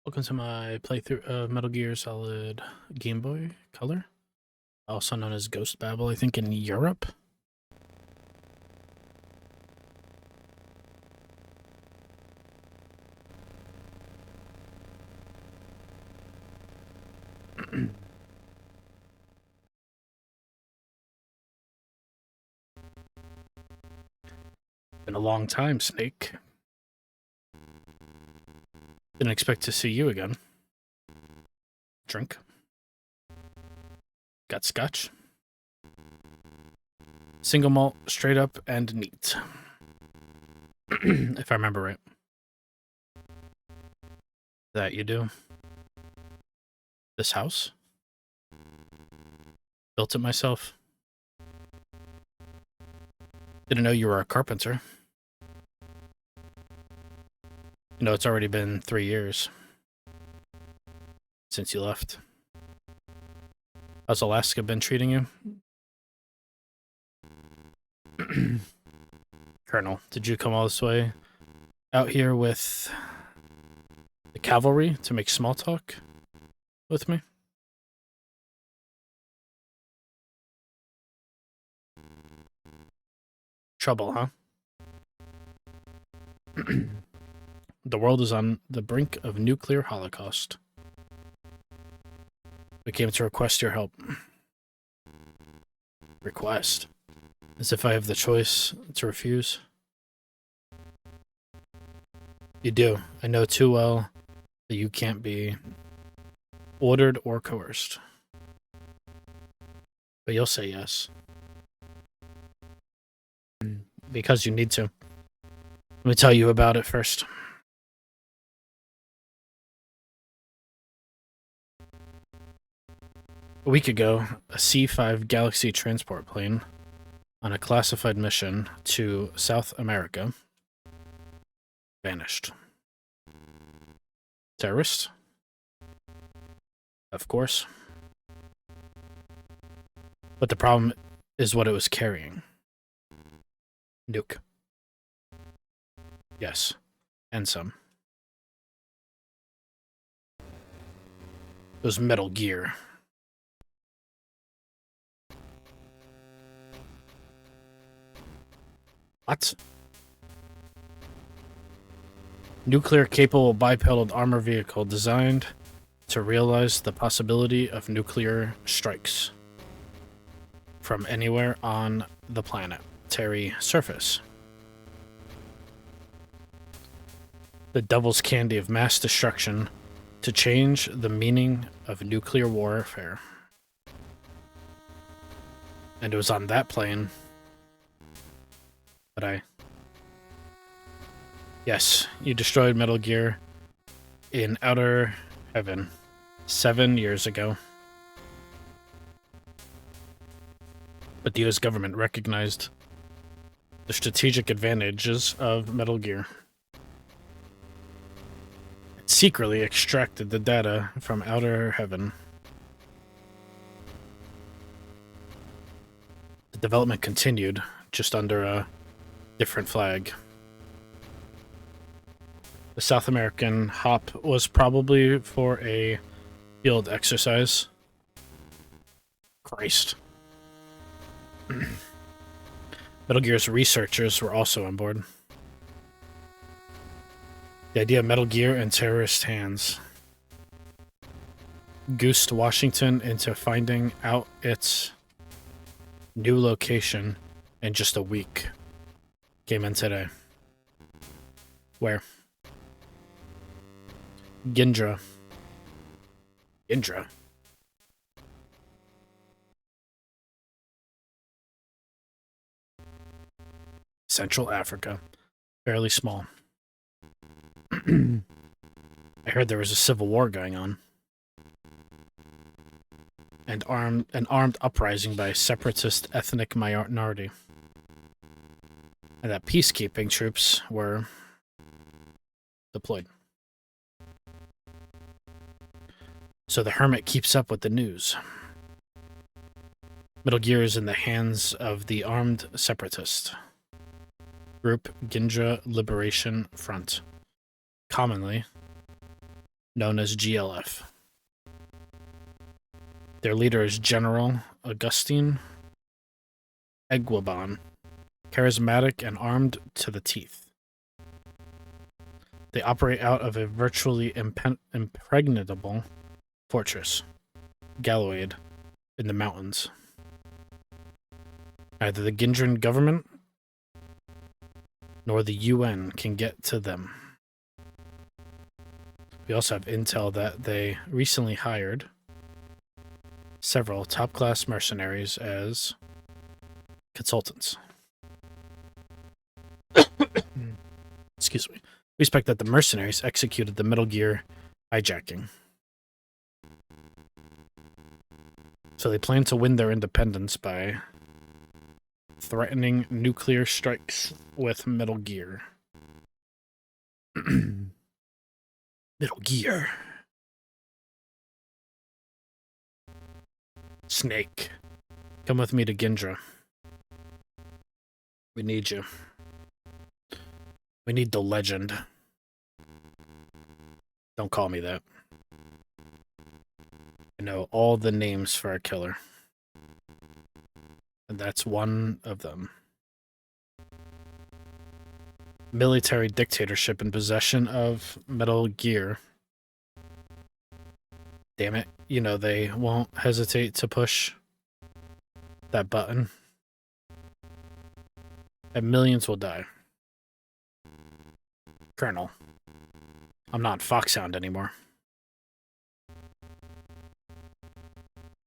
Welcome to my playthrough of Metal Gear Solid Gameboy Color, also known as Ghost Babel, I think, in Europe. Been a long time, Snake. Didn't expect to see you again. Drink. Got scotch. Single malt, straight up, and neat. If I remember right. That you do. This house? Built it myself. Didn't know you were a carpenter. You know, it's already been 3 years since you left. How's Alaska been treating you? Colonel, did you come all this way out here with the cavalry to make small talk with me? Trouble, huh? The world is on the brink of nuclear holocaust. We came to request your help. Request? As if I have the choice to refuse. You do. I know too well that you can't be ordered or coerced. But you'll say yes. Because you need to. Let me tell you about it first. A week ago, a C-5 Galaxy transport plane on a classified mission to South America vanished. Terrorists? Of course. But the problem is what it was carrying. Nuke. Yes. And some. It was Metal Gear. What? Nuclear-capable bipedal armor vehicle designed to realize the possibility of nuclear strikes from anywhere on the planetary surface. The devil's candy of mass destruction to change the meaning of nuclear warfare. And it was on that plane that Yes, you destroyed Metal Gear in Outer Heaven 7 years ago. But the US government recognized the strategic advantages of Metal Gear. It secretly extracted the data from Outer Heaven. The development continued, just under a different flag. The South American hop was probably for a field exercise. Christ. Metal Gear's researchers were also on board. The idea of Metal Gear in terrorist hands goosed Washington into finding out its new location in just a week. Came in today. Where? Gindra. Gindra? Central Africa. Fairly small. I heard there was a civil war going on. And an armed uprising by a separatist ethnic minority. And that peacekeeping troops were deployed. So the Hermit keeps up with the news. Metal Gear is in the hands of the armed separatist group Gindra Liberation Front, commonly known as GLF. Their leader is General Augustine Egwabon, charismatic and armed to the teeth. They operate out of a virtually impregnable fortress, Gallowade, in the mountains. Neither the Gindran government nor the UN can get to them. We also have intel that they recently hired several top-class mercenaries as consultants. Excuse me. We expect that the mercenaries executed the Metal Gear hijacking. So they plan to win their independence by threatening nuclear strikes with Metal Gear. Metal Gear. Snake, come with me to Gindra. We need you. We need the legend. Don't call me that. I know all the names for our killer. And that's one of them. Military dictatorship in possession of Metal Gear. Damn it. You know, they won't hesitate to push that button. And millions will die. Colonel, I'm not Foxhound anymore.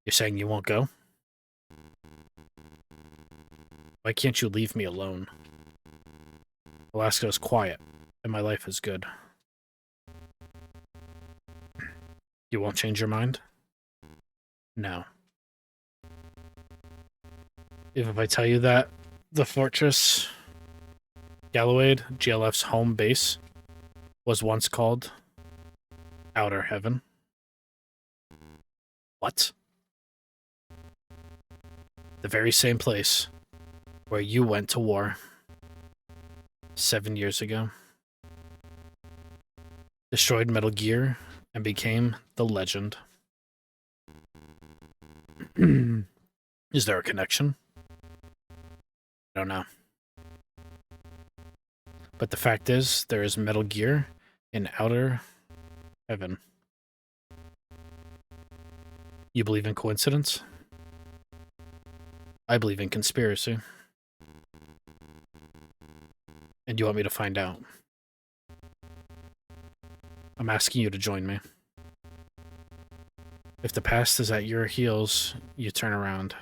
You're saying you won't go? Why can't you leave me alone? Alaska is quiet, and my life is good. You won't change your mind? No. If I tell you that the fortress, Gallowade, GLF's home base, was once called Outer Heaven. What? The very same place where you went to war 7 years ago. Destroyed Metal Gear and became the legend. Is there a connection? I don't know. But the fact is, there is Metal Gear in Outer Heaven. You believe in coincidence? I believe in conspiracy. And you want me to find out? I'm asking you to join me. If the past is at your heels, you turn around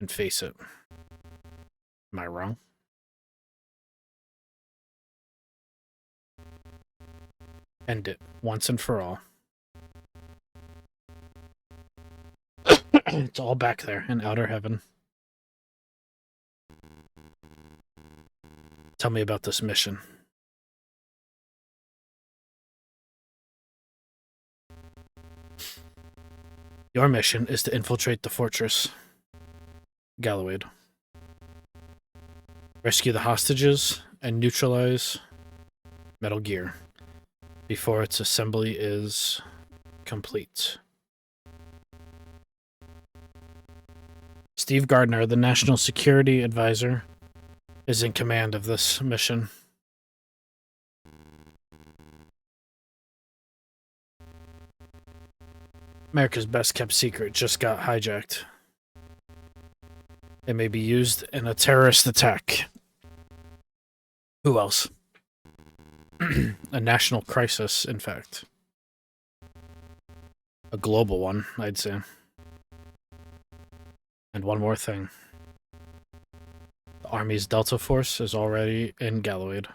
and face it. Am I wrong? End it once and for all. It's all back there in Outer Heaven. Tell me about this mission. Your mission is to infiltrate the fortress, Gallowade. Rescue the hostages and neutralize Metal Gear before its assembly is complete. Steve Gardner, the National Security Advisor, is in command of this mission. America's best kept secret just got hijacked. It may be used in a terrorist attack. Who else? A national crisis, in fact. A global one, I'd say. And one more thing. The Army's Delta Force is already in Gallowade.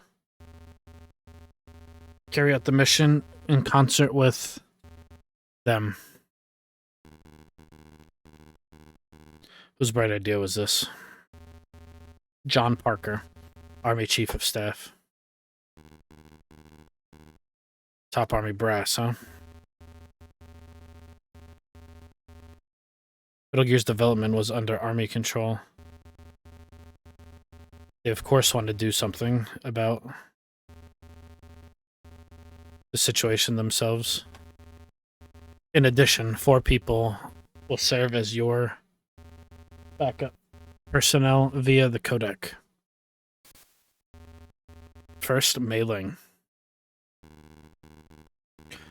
Carry out the mission in concert with them. Whose bright idea was this? John Parker, Army Chief of Staff. Top Army brass, huh? Metal Gear's development was under Army control. They, of course, wanted to do something about the situation themselves. In addition, 4 people will serve as your backup personnel via the codec. First, Mei Ling.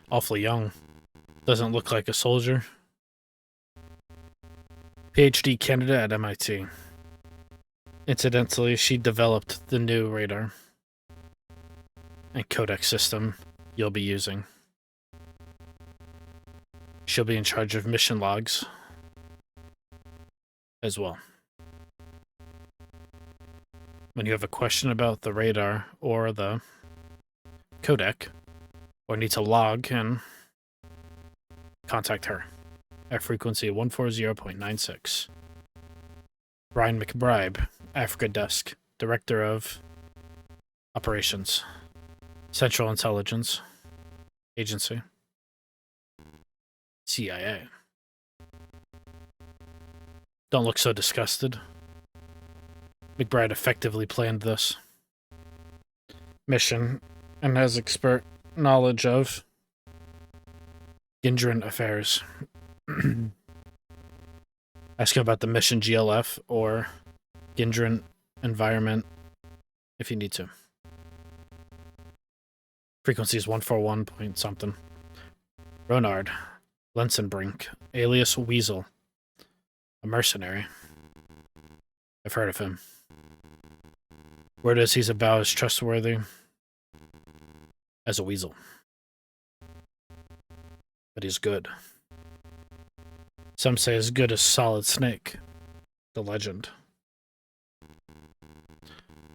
Awfully young. Doesn't look like a soldier. PhD candidate at MIT. Incidentally, she developed the new radar and codec system you'll be using. She'll be in charge of mission logs as well. When you have a question about the radar or the codec, or need to log in, contact her at frequency 140.96. Brian McBride, Africa Desk, Director of Operations, Central Intelligence Agency, CIA. Don't look so disgusted. McBride effectively planned this mission and has expert knowledge of Gindran affairs. Ask him about the mission GLF or Gindran environment if you need to. Frequency is 141 point something. Ronard Lensenbrink, alias Weasel, a mercenary. I've heard of him. Word is he's about as trustworthy as a weasel. But he's good. Some say as good as Solid Snake, the legend.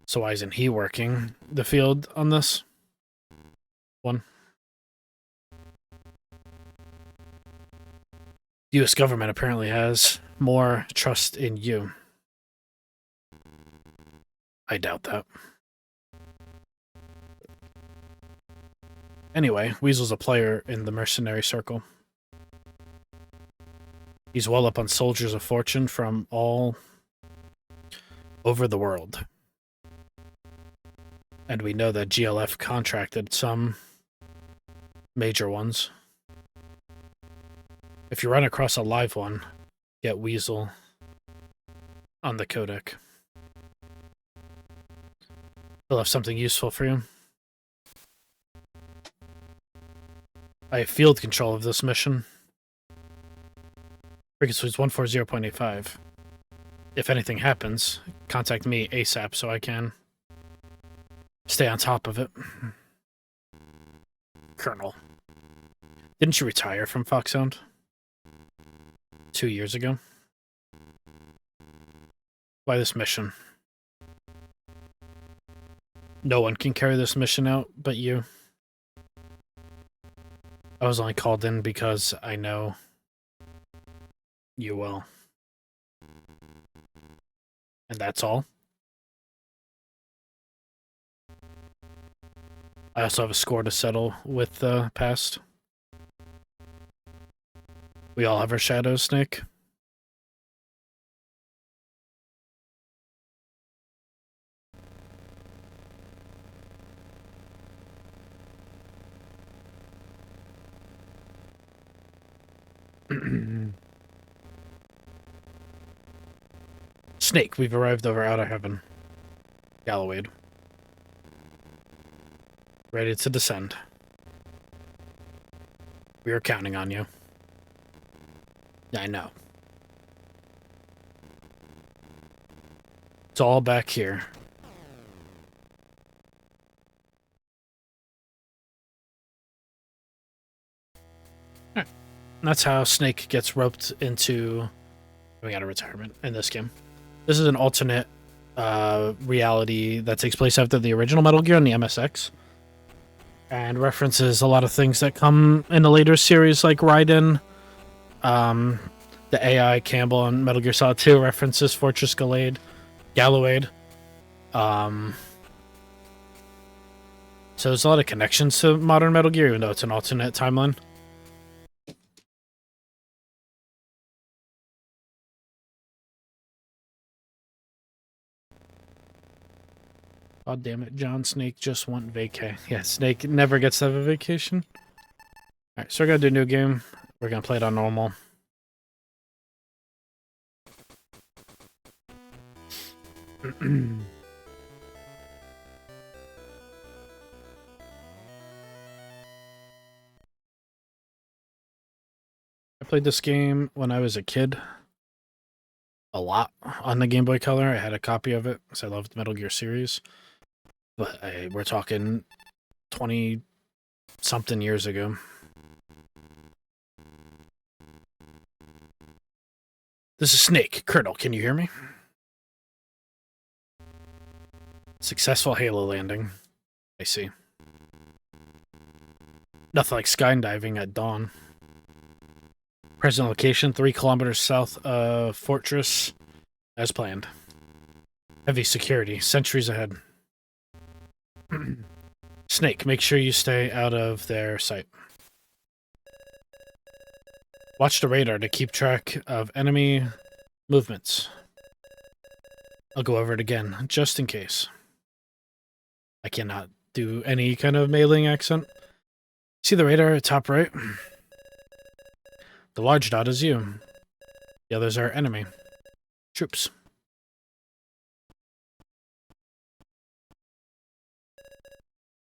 So why isn't he working the field on this one? The US government apparently has more trust in you. I doubt that. Anyway, Weasel's a player in the mercenary circle. He's well up on soldiers of fortune from all over the world. And we know that GLF contracted some major ones. If you run across a live one, get Weasel on the codec. He'll have something useful for you. I have field control of this mission. Frequency is 140.85. If anything happens, contact me ASAP so I can stay on top of it. Colonel. Didn't you retire from Foxhound 2 years ago? Why this mission? No one can carry this mission out but you. I was only called in because I know you well. And that's all? I also have a score to settle with the past. We all have our shadows, Snake. Snake, we've arrived over Outer Heaven. Gallowade. Ready to descend. We are counting on you. I know. It's all back here. Right. That's how Snake gets roped into going out of retirement in this game. This is an alternate reality that takes place after the original Metal Gear on the MSX. And references a lot of things that come in a later series like Raiden. The AI Campbell on Metal Gear Solid 2 references Fortress Gallade, Gallowade. So there's a lot of connections to modern Metal Gear, even though it's an alternate timeline. God damn it, John. Snake just went vacay. Yeah, Snake never gets to have a vacation. Alright, so we're gonna do a new game. We're gonna play it on normal. I played this game when I was a kid. A lot on the Game Boy Color. I had a copy of it because I loved Metal Gear series. But we're talking 20-something years ago. This is Snake. Colonel, can you hear me? Successful Halo landing. I see. Nothing like skydiving at dawn. Present location, 3 kilometers south of Fortress, as planned. Heavy security, sentries ahead. Snake, make sure you stay out of their sight. Watch the radar to keep track of enemy movements. I'll go over it again, just in case. I cannot do any kind of mailing accent. See the radar at top right? The large dot is you. The others are enemy. Troops.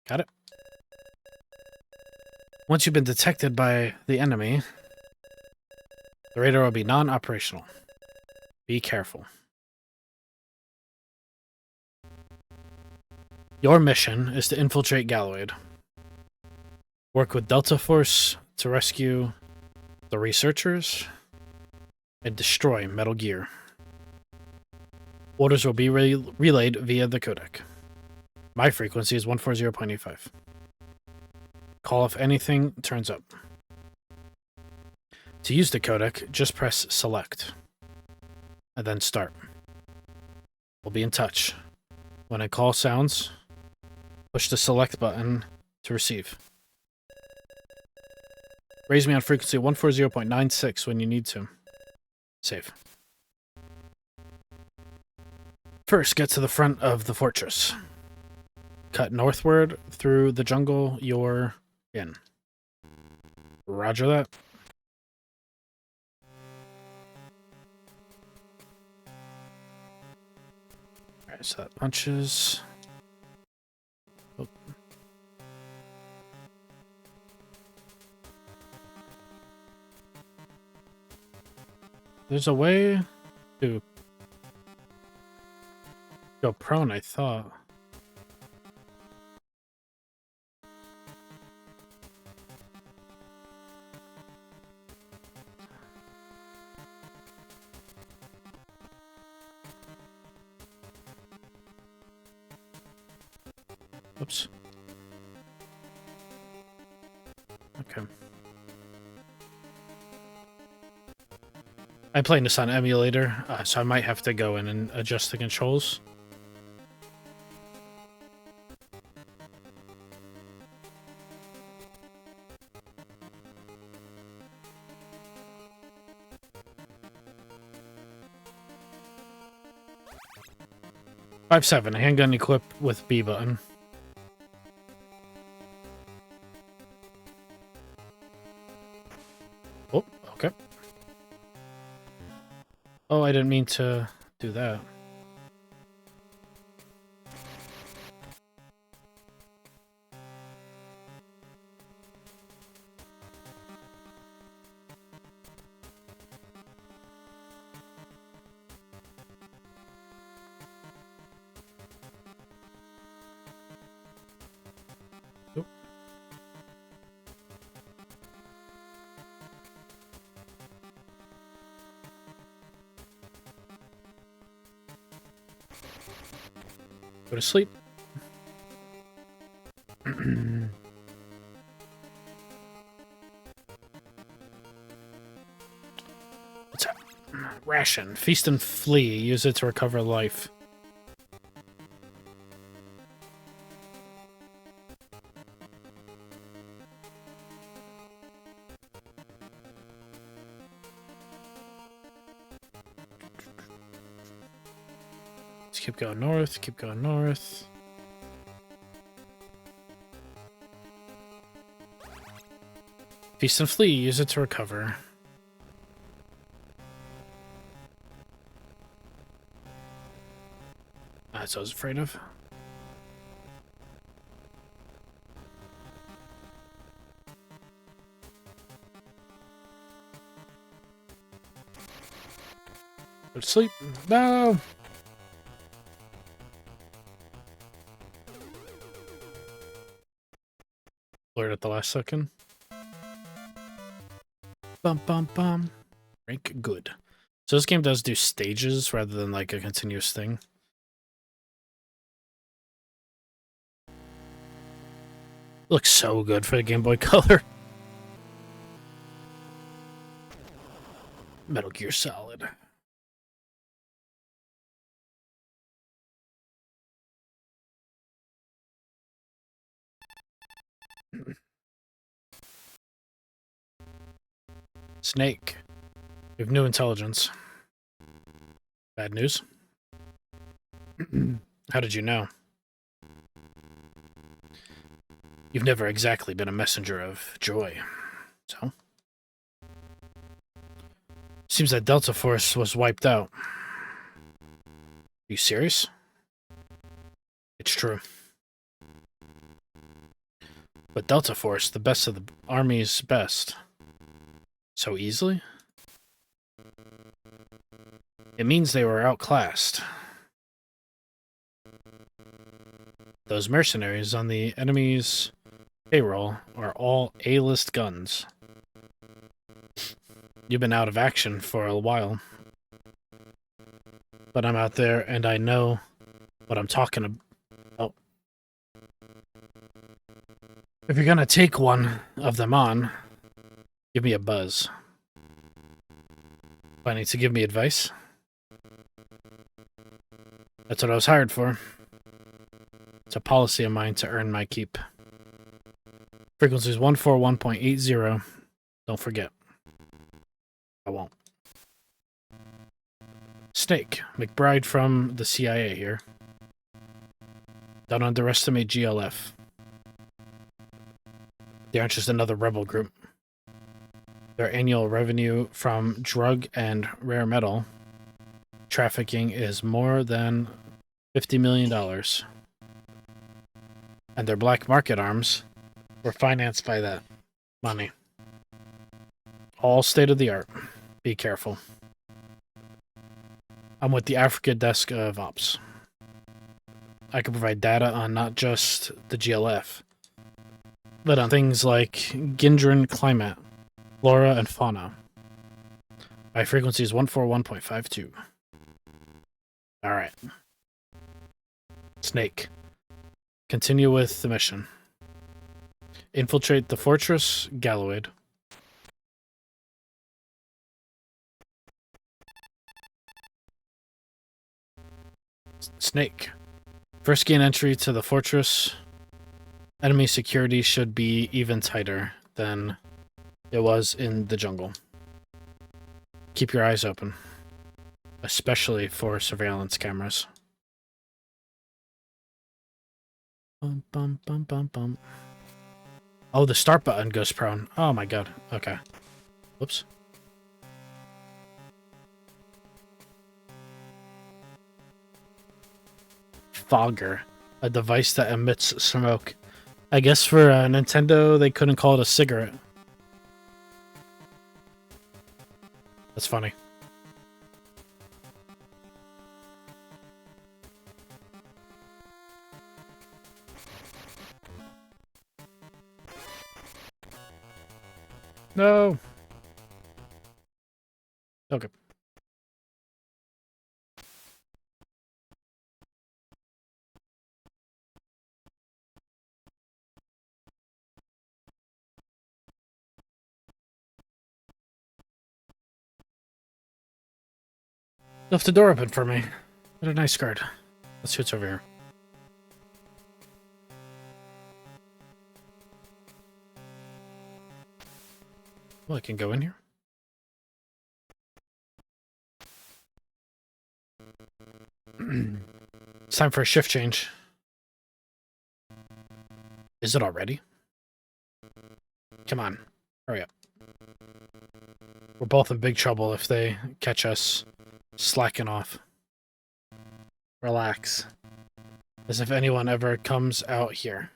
Got it. Once you've been detected by the enemy, the radar will be non-operational. Be careful. Your mission is to infiltrate Gallowade. Work with Delta Force to rescue the researchers and destroy Metal Gear. Orders will be relayed via the codec. My frequency is 140.85. Call if anything turns up. To use the codec, just press select and then start. We'll be in touch. When a call sounds, push the select button to receive. Raise me on frequency 140.96 when you need to. Save. First, get to the front of the fortress. Cut northward through the jungle you're in. Roger that. Alright, so that punches. Oh. There's a way to go prone, I thought. Oops. Okay. I'm playing this on emulator, so I might have to go in and adjust the controls. Five 7, handgun equipped with B button. Oh, okay. Oh, I didn't mean to do that. Oh. Go to sleep. What's that? Ration. Feast and flee. Use it to recover life. Let's keep going north. Keep going north. Feast and flee. Use it to recover. That's what I was afraid of. Go to sleep. No! Blurred at the last second. Bum bum bum. Rank good. So this game does do stages rather than like a continuous thing. Looks so good for the Game Boy Color. Metal Gear Solid. Snake. We have new intelligence. Bad news? How did you know? You've never exactly been a messenger of joy. So? Seems that Delta Force was wiped out. Are you serious? It's true. But Delta Force, the best of the Army's best. So easily? It means they were outclassed. Those mercenaries on the enemy's payroll are all A-list guns. You've been out of action for a while. But I'm out there and I know what I'm talking about. If you're gonna take one of them on, give me a buzz. Planning to give me advice? That's what I was hired for. It's a policy of mine to earn my keep. Frequency is 141.80. Don't forget. I won't. Snake, McBride from the CIA here. Don't underestimate GLF. They aren't just another rebel group. Their annual revenue from drug and rare metal trafficking is more than $50 million. And their black market arms were financed by that money. All state of the art. Be careful. I'm with the Africa Desk of Ops. I can provide data on not just the GLF, but on things like Gindran climate, flora, and fauna. My frequency is 141.52. Alright. Snake. Continue with the mission. Infiltrate the fortress, Gallowade. Snake. First gain entry to the fortress. Enemy security should be even tighter than it was in the jungle. Keep your eyes open, especially for surveillance cameras. Bum, bum, bum, bum, bum. Oh, the start button goes prone. Oh my god. Okay. Whoops. Fogger, a device that emits smoke. I guess for Nintendo, they couldn't call it a cigarette. That's funny. No. Okay. Left the door open for me. What a nice guard. Let's see what's over here. Well, I can go in here. It's time for a shift change. Is it already? Come on. Hurry up. We're both in big trouble if they catch us slacking off. Relax. As if anyone ever comes out here.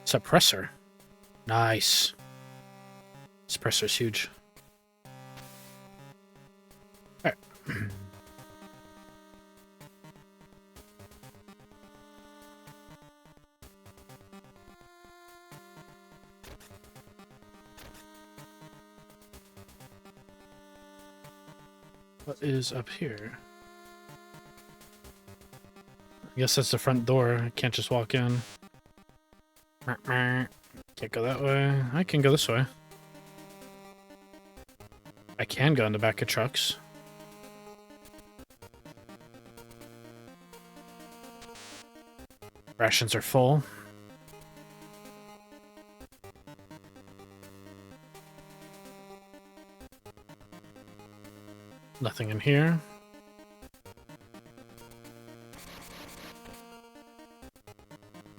Suppressor. Nice. Suppressor's huge. Alright. What is up here? I guess that's the front door. I can't just walk in. Can't go that way. I can go this way. I can go in the back of trucks. Rations are full. Nothing in here.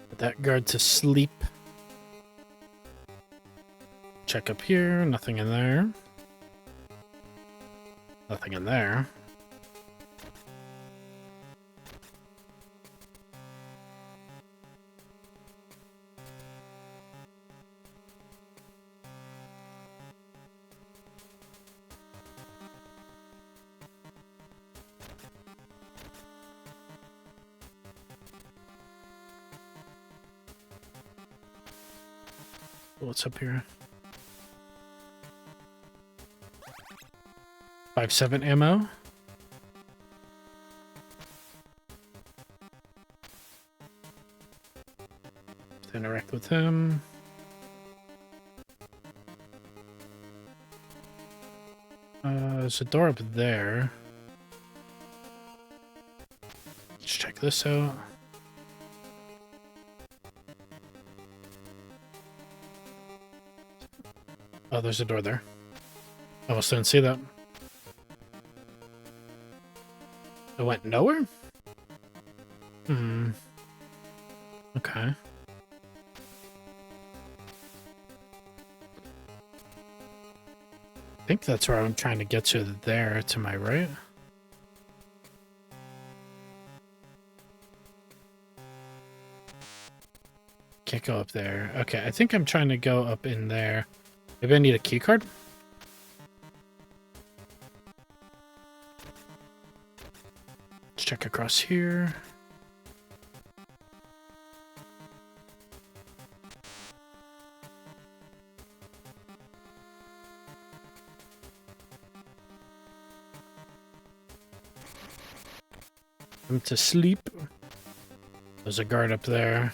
Put that guard to sleep. Check up here. Nothing in there. Nothing in there. What's up here? 5.7 ammo. To interact with him. There's a door up there. Let's check this out. Oh, there's a door there. Almost didn't see that. It went nowhere? Hmm. Okay. I think that's where I'm trying to get to there, to my right. Can't go up there. Okay, I think I'm trying to go up in there. Maybe I need a key card? Let's check across here. I'm to sleep. There's a guard up there.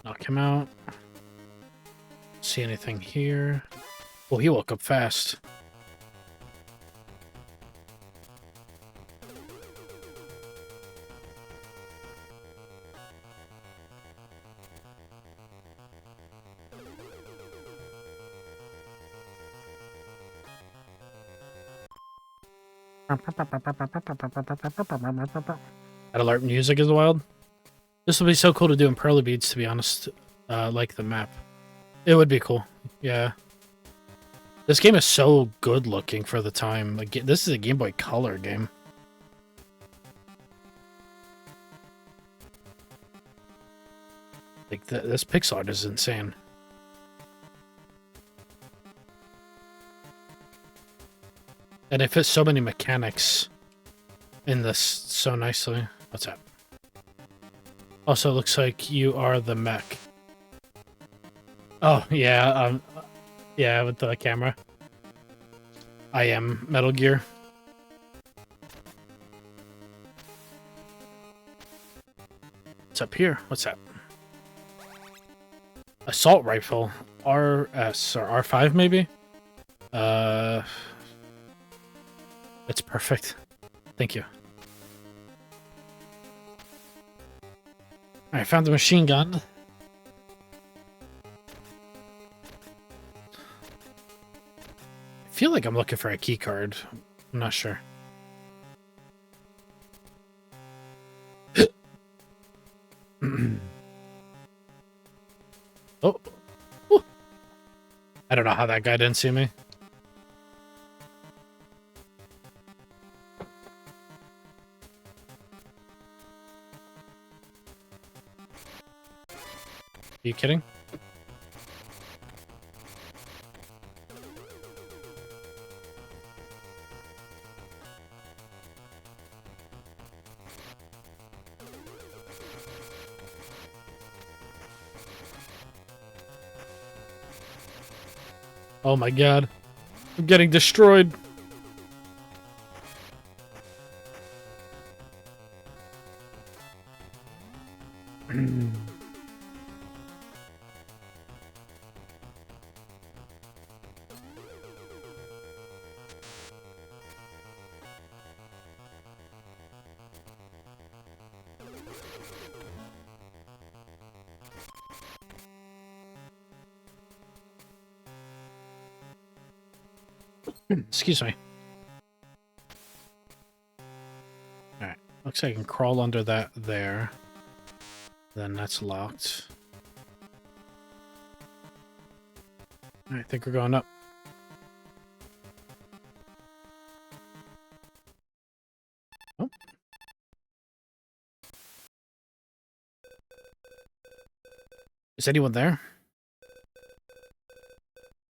Knock him out. See anything here? Oh, he woke up fast. That alert music is wild. This would be so cool to do in Pearly Beads, to be honest. Like the map. It would be cool. Yeah. This game is so good looking for the time. Like, this is a Game Boy Color game. Like, this pixel art is insane. And it fits so many mechanics in this so nicely. What's up? Also, looks like you are the mech. Oh, yeah, yeah, with the camera. I am Metal Gear. What's up here? What's that? Assault rifle. RS or R5 maybe? Uh, it's perfect. Thank you. I found the machine gun. I feel like I'm looking for a key card. I'm not sure. Oh. Ooh. I don't know how that guy didn't see me. Are you kidding? Oh my god. I'm getting destroyed. Excuse me. Alright. Looks like I can crawl under that there. Then that's locked. I think we're going up. Oh. Is anyone there?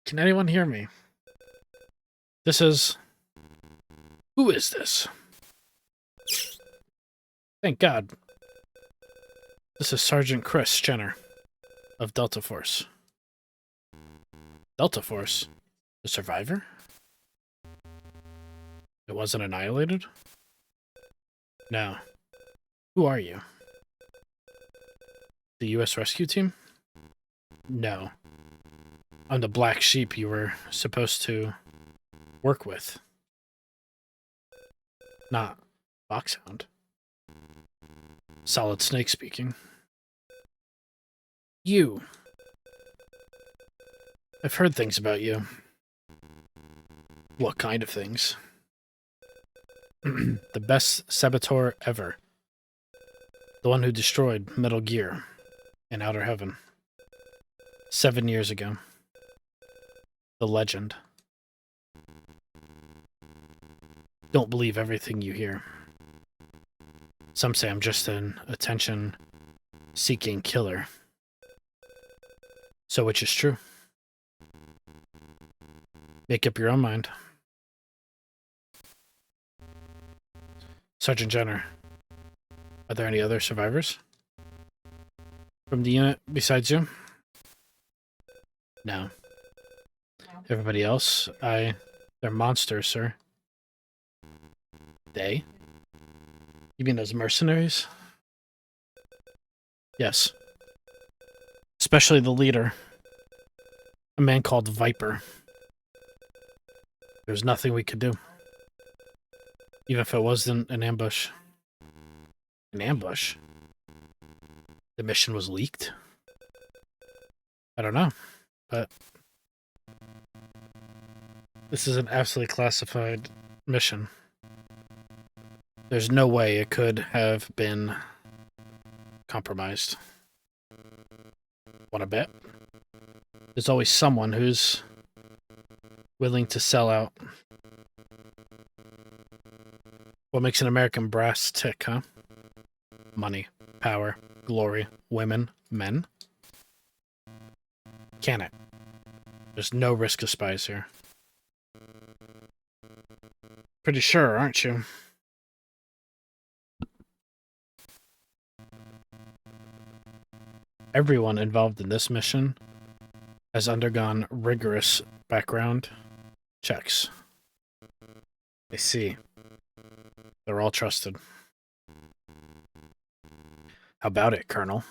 Can anyone hear me? This is... Who is this? Thank God. This is Sergeant Chris Jenner of Delta Force. Delta Force? The survivor? It wasn't annihilated? No. Who are you? The U.S. Rescue Team? No. I'm the black sheep you were supposed to work with. Not Foxhound. Solid Snake speaking. You. I've heard things about you. What kind of things? The best saboteur ever. The one who destroyed Metal Gear in Outer Heaven. 7 years ago. The legend. Don't believe everything you hear. Some say I'm just an attention-seeking killer. So which is true? Make up your own mind. Sergeant Jenner, are there any other survivors? From the unit besides you? No. Everybody else? They're monsters, sir. They? You mean those mercenaries? Yes. Especially the leader. A man called Viper. There's nothing we could do. Even if it wasn't an ambush. An ambush? The mission was leaked? I don't know, but... This is an absolutely classified mission. There's no way it could have been compromised. Want to bet? There's always someone who's willing to sell out. What makes an American brass tick, huh? Money, power, glory, women, men? Can it? There's no risk of spies here. Pretty sure, aren't you? Everyone involved in this mission has undergone rigorous background checks. I see. They're all trusted. How about it, Colonel?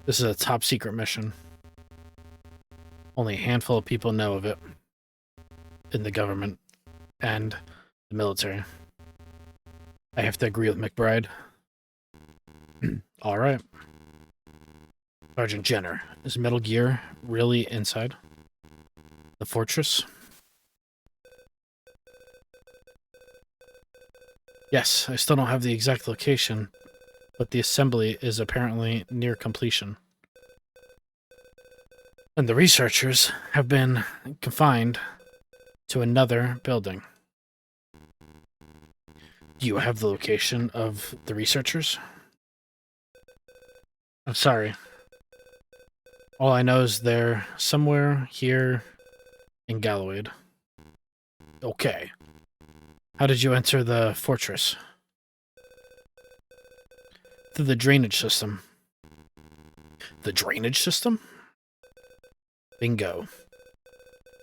This is a top secret mission. Only a handful of people know of it in the government and the military. I have to agree with McBride. All right. Sergeant Jenner, is Metal Gear really inside the fortress? Yes, I still don't have the exact location, but the assembly is apparently near completion. And the researchers have been confined to another building. Do you have the location of the researchers? I'm sorry. All I know is they're somewhere here in Galloway. Okay. How did you enter the fortress? Through the drainage system. The drainage system? Bingo.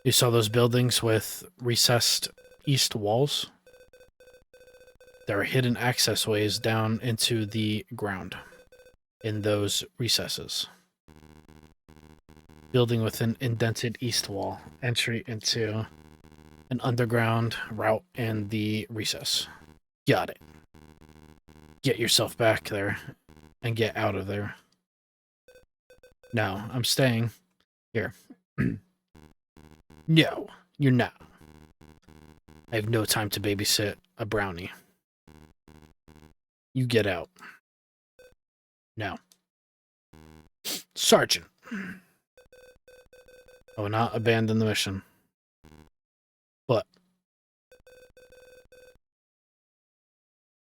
You saw those buildings with recessed east walls? There are hidden access ways down into the ground in those recesses. Building with an indented east wall. Entry into an underground route in the recess. Got it. Get yourself back there and get out of there. No, I'm staying here. No, you're not. I have no time to babysit a brownie. You get out. No. Sergeant. I will not abandon the mission. But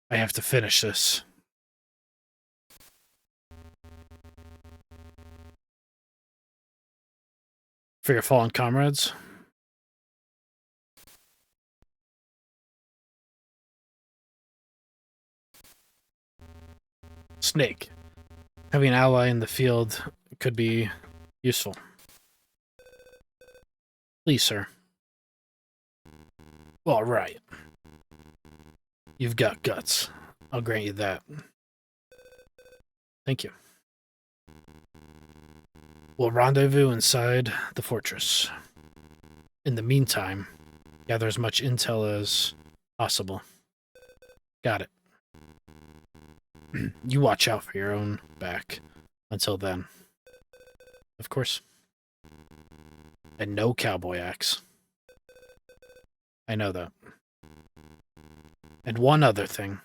I have to finish this. For your fallen comrades. Snake. Having an ally in the field could be useful. Please, sir. All right. You've got guts. I'll grant you that. Thank you. We'll rendezvous inside the fortress. In the meantime, gather as much intel as possible. Got it. You watch out for your own back. Until then. Of course. And no cowboy axe. I know that. And one other thing.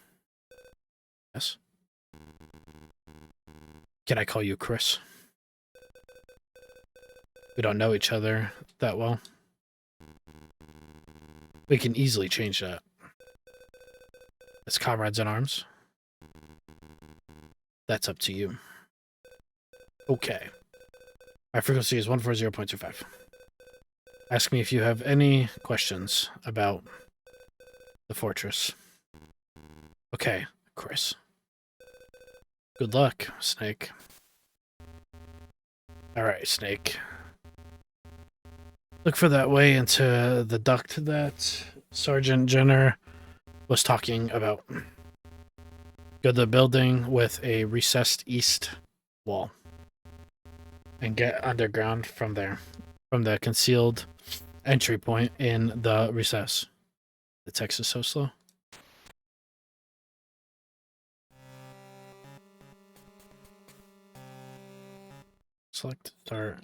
Yes? Can I call you Chris? We don't know each other that well. We can easily change that. As comrades in arms. That's up to you. Okay. My frequency is 140.25. Ask me if you have any questions about the fortress. Okay, Chris. Good luck, Snake. Alright, Snake. Look for that way into the duct that Sergeant Jenner was talking about. Go to the building with a recessed east wall. And get underground from there. From the concealed entry point in the recess. The text is so slow. Select start.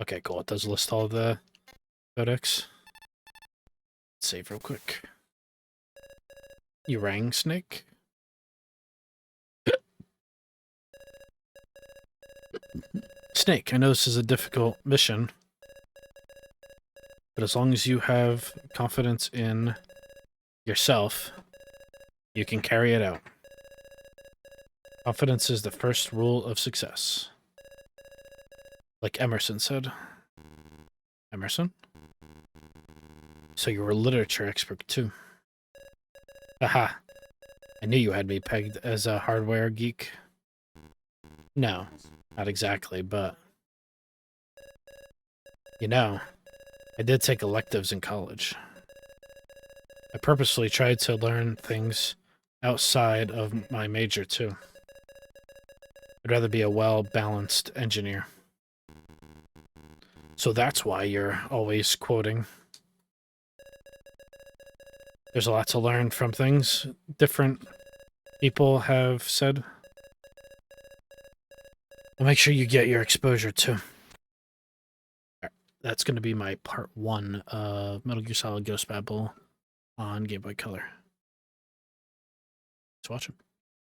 Okay, cool. It does list all of the codecs. Save real quick. You rang, Snake? Snake, I know this is a difficult mission, but as long as you have confidence in yourself, you can carry it out. Confidence is the first rule of success. Like Emerson said. Emerson? So you're a literature expert too. Aha. I knew you had me pegged as a hardware geek. No, not exactly, but... You know, I did take electives in college. I purposely tried to learn things outside of my major, too. I'd rather be a well-balanced engineer. So that's why you're always quoting. There's a lot to learn from things different people have said. Well, make sure you get your exposure too. That's going to be my part 1 of Metal Gear Solid Ghost Babel on Game Boy Color. Let's watch it.